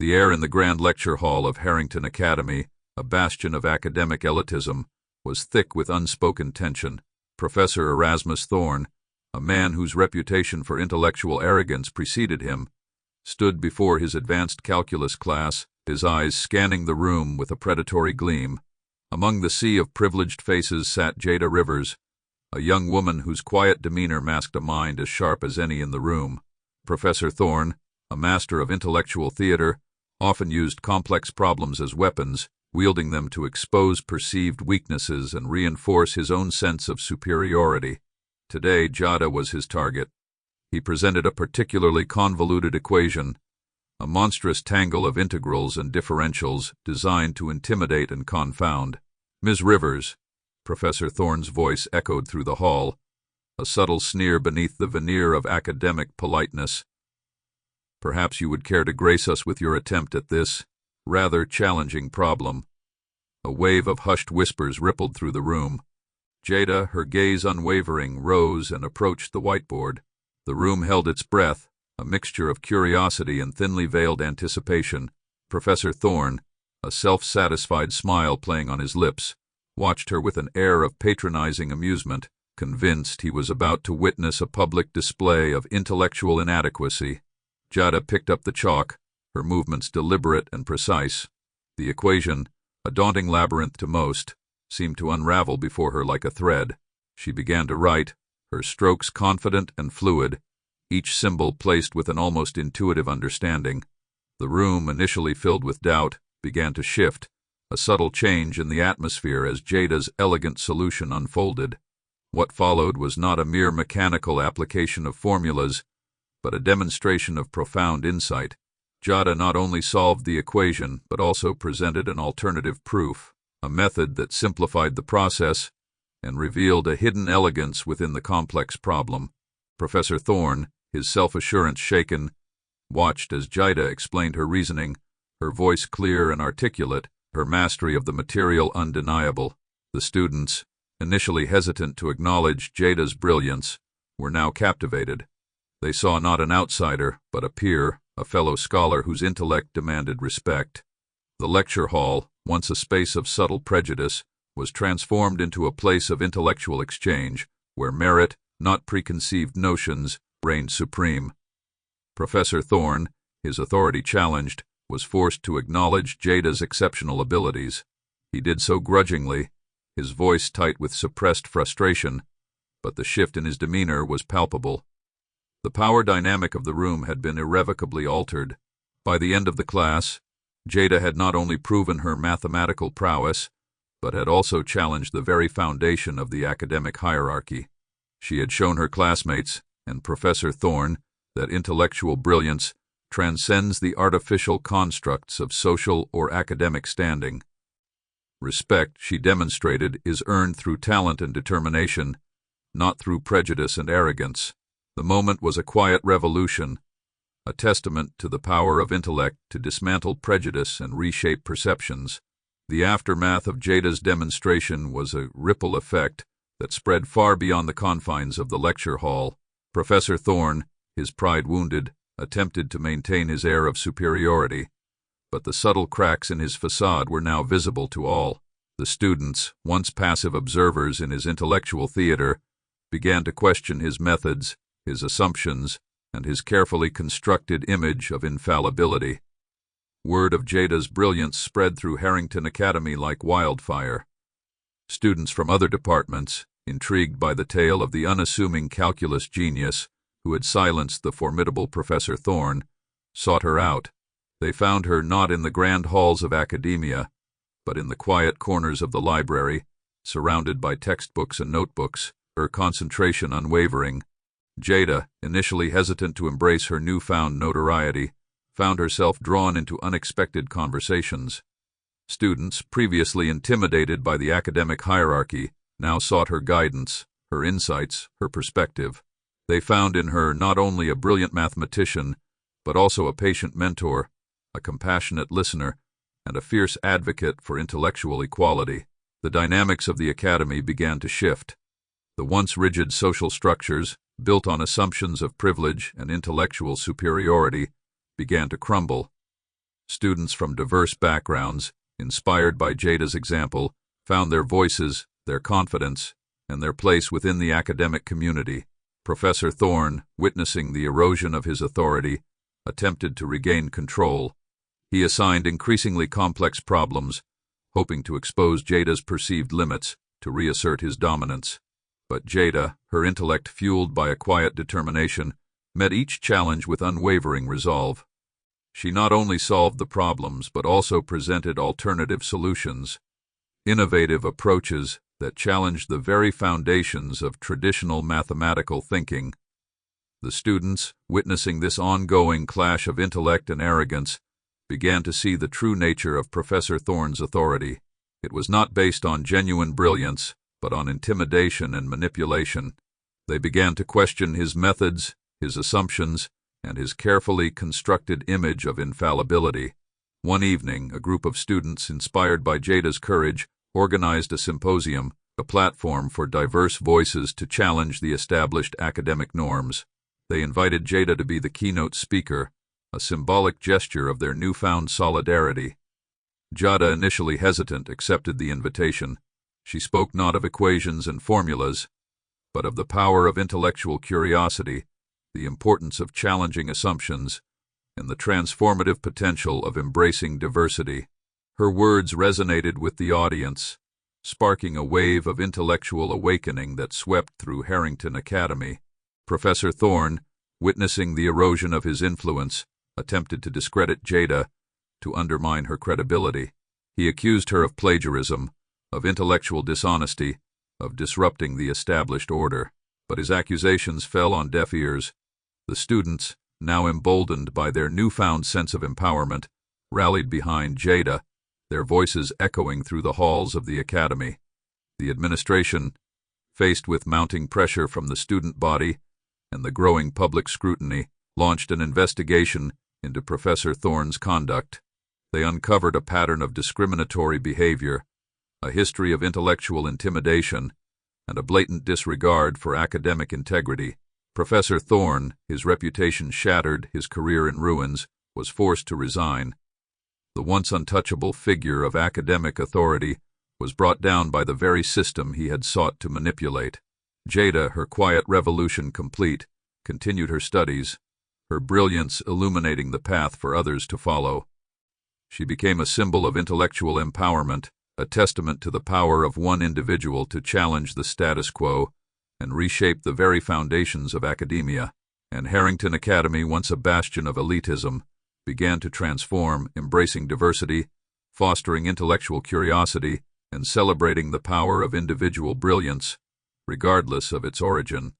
The air in the grand lecture hall of Harrington Academy, a bastion of academic elitism, was thick with unspoken tension. Professor Erasmus Thorne, a man whose reputation for intellectual arrogance preceded him, stood before his advanced calculus class, his eyes scanning the room with a predatory gleam. Among the sea of privileged faces sat Jada Rivers, a young woman whose quiet demeanor masked a mind as sharp as any in the room. Professor Thorne, a master of intellectual theater, often used complex problems as weapons, wielding them to expose perceived weaknesses and reinforce his own sense of superiority. Today, Jada was his target. He presented a particularly convoluted equation, a monstrous tangle of integrals and differentials designed to intimidate and confound. "Ms. Rivers," Professor Thorne's voice echoed through the hall, a subtle sneer beneath the veneer of academic politeness. "Perhaps you would care to grace us with your attempt at this rather challenging problem." A wave of hushed whispers rippled through the room. Jada, her gaze unwavering, rose and approached the whiteboard. The room held its breath, a mixture of curiosity and thinly veiled anticipation. Professor Thorne, a self-satisfied smile playing on his lips, watched her with an air of patronizing amusement, convinced he was about to witness a public display of intellectual inadequacy. Jada picked up the chalk, her movements deliberate and precise. The equation, a daunting labyrinth to most, seemed to unravel before her like a thread. She began to write, her strokes confident and fluid, each symbol placed with an almost intuitive understanding. The room, initially filled with doubt, began to shift, a subtle change in the atmosphere as Jada's elegant solution unfolded. What followed was not a mere mechanical application of formulas, but a demonstration of profound insight. Jada not only solved the equation, but also presented an alternative proof, a method that simplified the process and revealed a hidden elegance within the complex problem. Professor Thorne, his self-assurance shaken, watched as Jada explained her reasoning, her voice clear and articulate, her mastery of the material undeniable. The students, initially hesitant to acknowledge Jada's brilliance, were now captivated. They saw not an outsider, but a peer, a fellow scholar whose intellect demanded respect. The lecture hall, once a space of subtle prejudice, was transformed into a place of intellectual exchange, where merit, not preconceived notions, reigned supreme. Professor Thorne, his authority challenged, was forced to acknowledge Jada's exceptional abilities. He did so grudgingly, his voice tight with suppressed frustration, but the shift in his demeanor was palpable. The power dynamic of the room had been irrevocably altered. By the end of the class, Jada had not only proven her mathematical prowess, but had also challenged the very foundation of the academic hierarchy. She had shown her classmates, and Professor Thorne, that intellectual brilliance transcends the artificial constructs of social or academic standing. Respect, she demonstrated, is earned through talent and determination, not through prejudice and arrogance. The moment was a quiet revolution, a testament to the power of intellect to dismantle prejudice and reshape perceptions. The aftermath of Jada's demonstration was a ripple effect that spread far beyond the confines of the lecture hall. Professor Thorne, his pride wounded, attempted to maintain his air of superiority, but the subtle cracks in his facade were now visible to all. The students, once passive observers in his intellectual theater, began to question his methods, his assumptions, and his carefully constructed image of infallibility. Word of Jada's brilliance spread through Harrington Academy like wildfire. Students from other departments, intrigued by the tale of the unassuming calculus genius who had silenced the formidable Professor Thorne, sought her out. They found her not in the grand halls of academia, but in the quiet corners of the library, surrounded by textbooks and notebooks, her concentration unwavering. Jada, initially hesitant to embrace her newfound notoriety, found herself drawn into unexpected conversations. Students, previously intimidated by the academic hierarchy, now sought her guidance, her insights, her perspective. They found in her not only a brilliant mathematician, but also a patient mentor, a compassionate listener, and a fierce advocate for intellectual equality. The dynamics of the academy began to shift. The once rigid social structures, built on assumptions of privilege and intellectual superiority, began to crumble. Students from diverse backgrounds, inspired by Jada's example, found their voices, their confidence, and their place within the academic community. Professor Thorne, witnessing the erosion of his authority, attempted to regain control. He assigned increasingly complex problems, hoping to expose Jada's perceived limits to reassert his dominance. But Jada, her intellect fueled by a quiet determination, met each challenge with unwavering resolve. She not only solved the problems but also presented alternative solutions, innovative approaches that challenged the very foundations of traditional mathematical thinking. The students, witnessing this ongoing clash of intellect and arrogance, began to see the true nature of Professor Thorne's authority. It was not based on genuine brilliance, but on intimidation and manipulation. They began to question his methods, his assumptions, and his carefully constructed image of infallibility. One evening, a group of students, inspired by Jada's courage, organized a symposium, a platform for diverse voices to challenge the established academic norms. They invited Jada to be the keynote speaker, a symbolic gesture of their newfound solidarity. Jada, initially hesitant, accepted the invitation. She spoke not of equations and formulas, but of the power of intellectual curiosity, the importance of challenging assumptions, and the transformative potential of embracing diversity. Her words resonated with the audience, sparking a wave of intellectual awakening that swept through Harrington Academy. Professor Thorne, witnessing the erosion of his influence, attempted to discredit Jada, to undermine her credibility. He accused her of plagiarism, of intellectual dishonesty, of disrupting the established order. But his accusations fell on deaf ears. The students, now emboldened by their newfound sense of empowerment, rallied behind Jada, their voices echoing through the halls of the academy. The administration, faced with mounting pressure from the student body and the growing public scrutiny, launched an investigation into Professor Thorne's conduct. They uncovered a pattern of discriminatory behavior, a history of intellectual intimidation, and a blatant disregard for academic integrity. Professor Thorne, his reputation shattered, his career in ruins, was forced to resign. The once untouchable figure of academic authority was brought down by the very system he had sought to manipulate. Jada, her quiet revolution complete, continued her studies, her brilliance illuminating the path for others to follow. She became a symbol of intellectual empowerment, a testament to the power of one individual to challenge the status quo and reshape the very foundations of academia. And Harrington Academy, once a bastion of elitism, began to transform, embracing diversity, fostering intellectual curiosity, and celebrating the power of individual brilliance, regardless of its origin.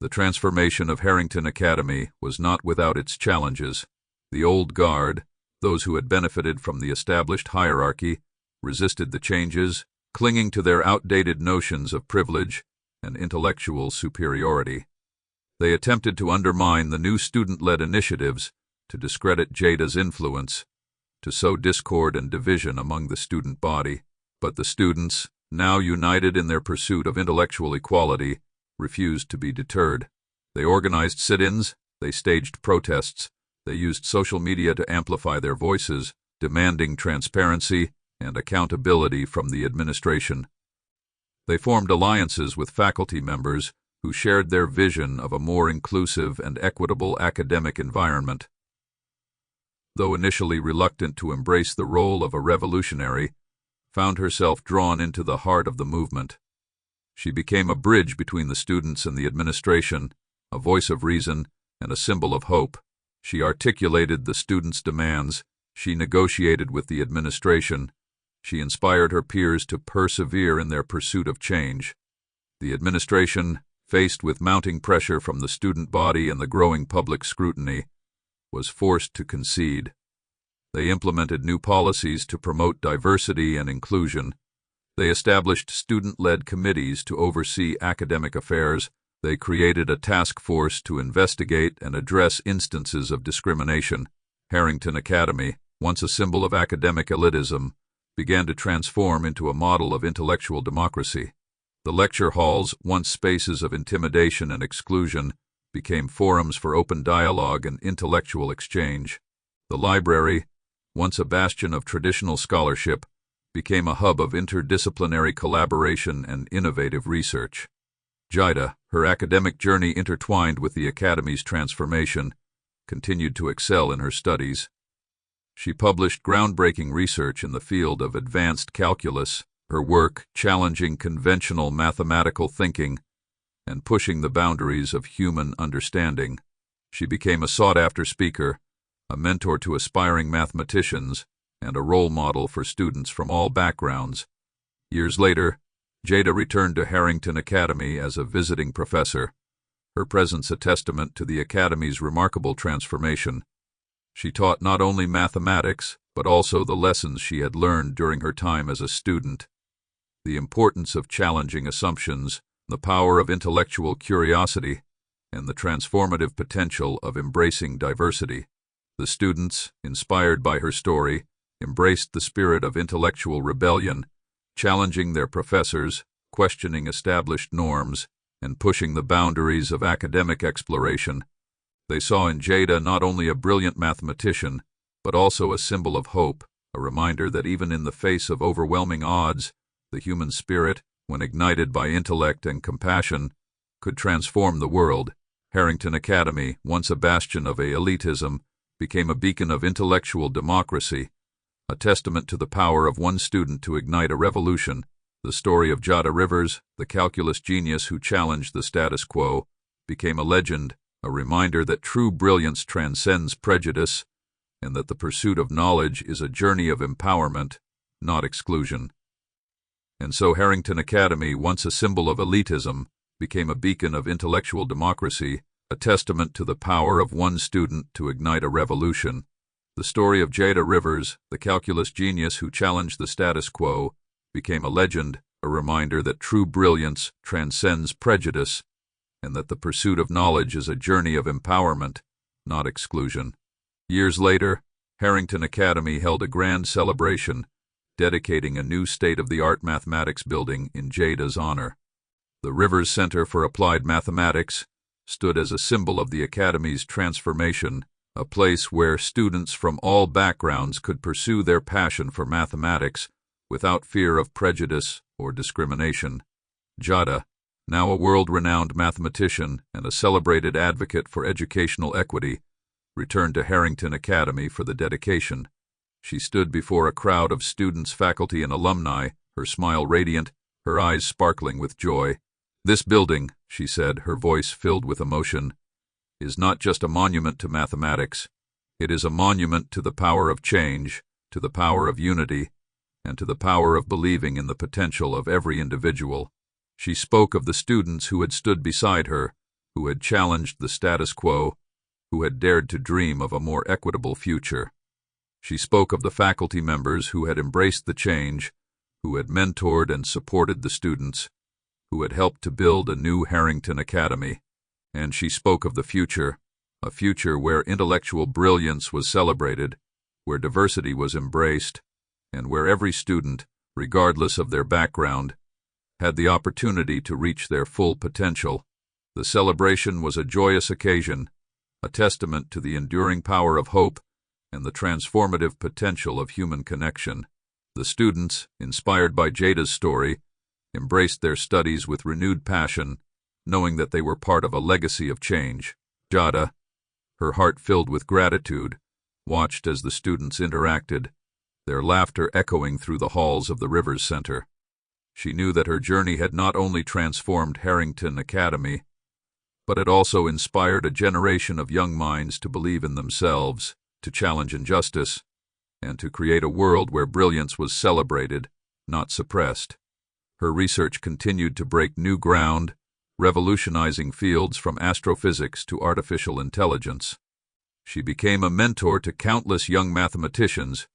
The transformation of Harrington Academy was not without its challenges. The old guard, those who had benefited from the established hierarchy, resisted the changes, clinging to their outdated notions of privilege and intellectual superiority. They attempted to undermine the new student-led initiatives, to discredit Jada's influence, to sow discord and division among the student body. But the students, now united in their pursuit of intellectual equality, refused to be deterred. They organized sit-ins, they staged protests, they used social media to amplify their voices, demanding transparency and accountability from the administration. They formed alliances with faculty members who shared their vision of a more inclusive and equitable academic environment. Though initially reluctant to embrace the role of a revolutionary, found herself drawn into the heart of the movement. She became a bridge between the students and the administration, a voice of reason and a symbol of hope. She articulated the students' demands, she negotiated with the administration, she inspired her peers to persevere in their pursuit of change. The administration, faced with mounting pressure from the student body and the growing public scrutiny, was forced to concede. They implemented new policies to promote diversity and inclusion. They established student-led committees to oversee academic affairs. They created a task force to investigate and address instances of discrimination. Harrington Academy, once a symbol of academic elitism, began to transform into a model of intellectual democracy. The lecture halls, once spaces of intimidation and exclusion, became forums for open dialogue and intellectual exchange. The library, once a bastion of traditional scholarship, became a hub of interdisciplinary collaboration and innovative research. Jada, her academic journey intertwined with the Academy's transformation, continued to excel in her studies. She published groundbreaking research in the field of advanced calculus, her work challenging conventional mathematical thinking and pushing the boundaries of human understanding. She became a sought-after speaker, a mentor to aspiring mathematicians, and a role model for students from all backgrounds. Years later, Jada returned to Harrington Academy as a visiting professor, her presence a testament to the Academy's remarkable transformation. She taught not only mathematics, but also the lessons she had learned during her time as a student: the importance of challenging assumptions, the power of intellectual curiosity, and the transformative potential of embracing diversity. The students, inspired by her story, embraced the spirit of intellectual rebellion, challenging their professors, questioning established norms, and pushing the boundaries of academic exploration. They saw in Jada not only a brilliant mathematician, but also a symbol of hope, a reminder that even in the face of overwhelming odds, the human spirit, when ignited by intellect and compassion, could transform the world. Harrington Academy, once a bastion of elitism, became a beacon of intellectual democracy, a testament to the power of one student to ignite a revolution. The story of Jada Rivers, the calculus genius who challenged the status quo, became a legend, a reminder that true brilliance transcends prejudice, and that the pursuit of knowledge is a journey of empowerment, not exclusion. And so Harrington Academy, once a symbol of elitism, became a beacon of intellectual democracy, a testament to the power of one student to ignite a revolution. The story of Jada Rivers, the calculus genius who challenged the status quo, became a legend, a reminder that true brilliance transcends prejudice, and that the pursuit of knowledge is a journey of empowerment, not exclusion. Years later, Harrington Academy held a grand celebration, dedicating a new state-of-the-art mathematics building in Jada's honor. The Rivers Center for Applied Mathematics stood as a symbol of the Academy's transformation, a place where students from all backgrounds could pursue their passion for mathematics without fear of prejudice or discrimination. Jada, now a world-renowned mathematician and a celebrated advocate for educational equity, returned to Harrington Academy for the dedication. She stood before a crowd of students, faculty, and alumni, her smile radiant, her eyes sparkling with joy. "This building," she said, her voice filled with emotion, "is not just a monument to mathematics. It is a monument to the power of change, to the power of unity, and to the power of believing in the potential of every individual." She spoke of the students who had stood beside her, who had challenged the status quo, who had dared to dream of a more equitable future. She spoke of the faculty members who had embraced the change, who had mentored and supported the students, who had helped to build a new Harrington Academy. And she spoke of the future, a future where intellectual brilliance was celebrated, where diversity was embraced, and where every student, regardless of their background, had the opportunity to reach their full potential. The celebration was a joyous occasion, a testament to the enduring power of hope and the transformative potential of human connection. The students, inspired by Jada's story, embraced their studies with renewed passion, knowing that they were part of a legacy of change. Jada, her heart filled with gratitude, watched as the students interacted, their laughter echoing through the halls of the Rivers Center. She knew that her journey had not only transformed Harrington Academy, but it also inspired a generation of young minds to believe in themselves, to challenge injustice, and to create a world where brilliance was celebrated, not suppressed. Her research continued to break new ground, revolutionizing fields from astrophysics to artificial intelligence. She became a mentor to countless young mathematicians,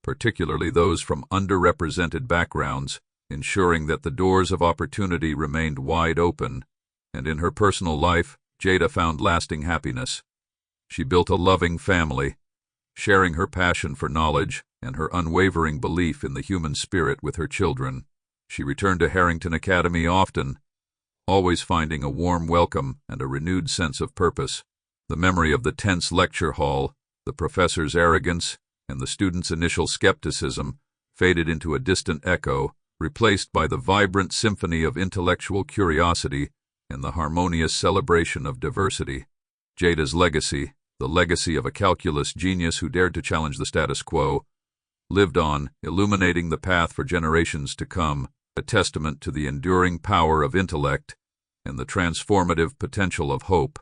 particularly those from underrepresented backgrounds, ensuring that the doors of opportunity remained wide open. And in her personal life, Jada found lasting happiness. She built a loving family, sharing her passion for knowledge and her unwavering belief in the human spirit with her children. She returned to Harrington Academy often, always finding a warm welcome and a renewed sense of purpose. The memory of the tense lecture hall, the professor's arrogance, and the students' initial skepticism faded into a distant echo, replaced by the vibrant symphony of intellectual curiosity and the harmonious celebration of diversity. Jada's legacy, the legacy of a calculus genius who dared to challenge the status quo, lived on, illuminating the path for generations to come, a testament to the enduring power of intellect and the transformative potential of hope.